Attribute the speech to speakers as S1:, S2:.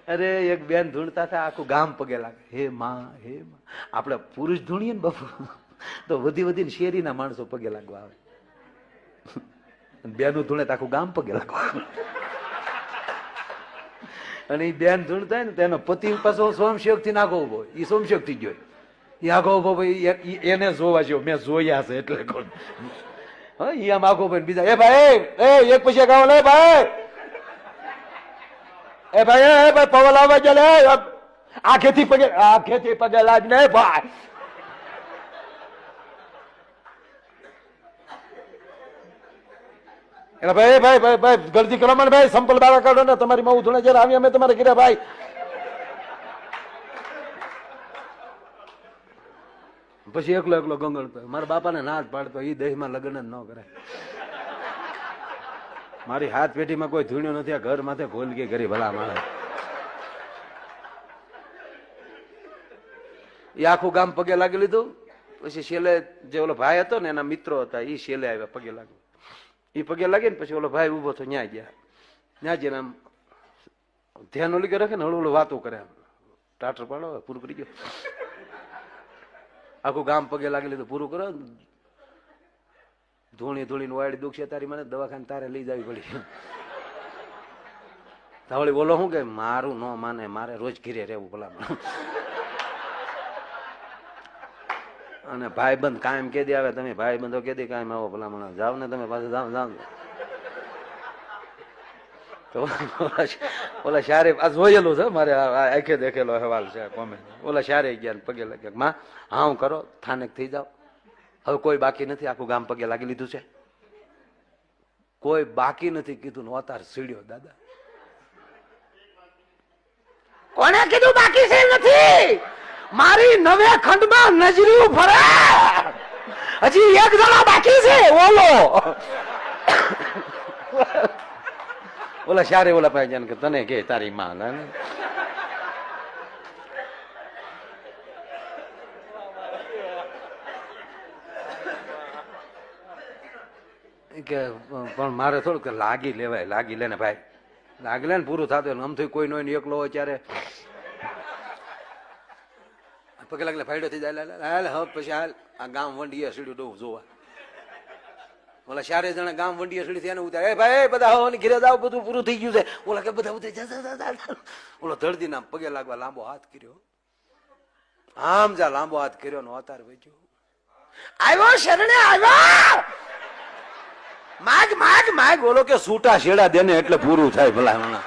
S1: અરે એક બેન ધૂણતા હતા, આખું ગામ પગે લાગે, હે માં હે માં. આપણે પુરુષ ધૂણીએ ને બાપુ તો વધી વધીને શેરીના માણસો પગે લાગવા આવે, બેનું ધૂણે તો આખું ગામ પગે લાગવા આવે. અને એ બેન ધૂણતા હોય ને તેનો પતિ પાછો સોમશેક થી નાખો ઉભો, એ સોમશેક થી ગયો, એ આખો ઉભો ભાઈ એને જોવા જેવો, મેં જોયા છે એટલે કોણ. હા, એ આમ આખો ભાઈ બીજા, એ ભાઈ એક પછી ગાવ લે ભાઈ, એ ભાઈ પવન આવવા જ લે, આખેથી પગે લાજ ને ભાઈ. એટલે ભાઈ ભાઈ ભાઈ ભાઈ ગલતી કરો મને ભાઈ, સંપલ બાવા કાઢો ને, તમારી માં ધૂણે જયારે આવી અમે તમારે કર્યા ભાઈ. પછી એકલો એકલો ગંગણતો, મારા બાપાને ના જ પાડતો, એ દેહમાં લગ્ન જ ન કરે. મારી હાથ પેઢીમાં કોઈ ધૂણ્યો નથી, આ ઘર માથે ભોલકી કરી ભલા માણસ. એ આખું ગામ પગે લાગી લીધું. પછી છેલ્લે જે ઓલો ભાઈ હતો ને એના મિત્રો હતા, એ છેલ્લે આવ્યા પગે લાગ્યું. એ પગે લાગે ને પછી ઓલો ભાઈ ઉભો તો ન્યા ગયા, ન્યા જઈને આમ ધ્યાન ઓલી રાખે ને, હળવું વાતો કરે, ટાટર પાડો પૂરું કરી ગયો. આખું ગામ પગે લાગી લીધું, પૂરું કરો. ધૂણી ધૂણીને વાળી દુખશે તારી, મને દવાખાને તારે લઈ જવી પડી. ધવળી બોલો શું કે મારું ન માને, મારે રોજ ઘીરે રહેવું ભલા. અને ભાઈ બંધ કાયમ કેદી આવે, તમે ભાઈ બંધો કેદી કાયમ આવો ભલા, જાવ ને તમે પાછું જાવ જાવ. તો ઓલા શારે આ જોયેલું છે મારે, આંખે દેખેલો અહેવાલ છે કોમેન્ટ. ઓલા શારે ગયા પગે લાગ્યા, માં હા હું કરો થાનેક થઈ જાવ, હવે કોઈ બાકી નથી, આખું ગામ પગે લાગી લીધું છે, કોઈ બાકી નથી કીધું. અતાર સીડ્યો દાદા. કોને કીધું બાકી છે નથી? મારી નવે ખંડમાં નજરી ફરે, હજી એક જણા બાકી છે. ઓલો ઓલા શારે ઓલા ભાઈ કે તને કે તારી માં કે પણ મારે થોડુંક લાગી લેવાય, લાગી લે ને ભાઈ, લાગી લે ને પૂરું થતું. આમ થઈ કોઈ નો એકલો હોય ત્યારે પગે લાગલે ફાયડો થઈ જાય. હવે પછી હાલ આ ગામ વંડીએ સીડ્યું ડવું જોવા. ઓલા ચારે જણા ગામ વંડીએ સીડી થયા ને ઉતારે, એ ભાઈ બધા ઘીરે જાવ, બધું પૂરું થઈ ગયું છે. ઓલા કે બધા ઉતરી જા. ઓલો ધરતી ના પગે લાગવા લાંબો હાથ કર્યો, આમ જા લાંબો હાથ કર્યો ને અતાર વેચ્યો, આવ્યો શરણે આવ્યો, માગ માગ માગ. ઓલો કે છૂટા છેડા દે ને એટલે પૂરું થાય ભલા.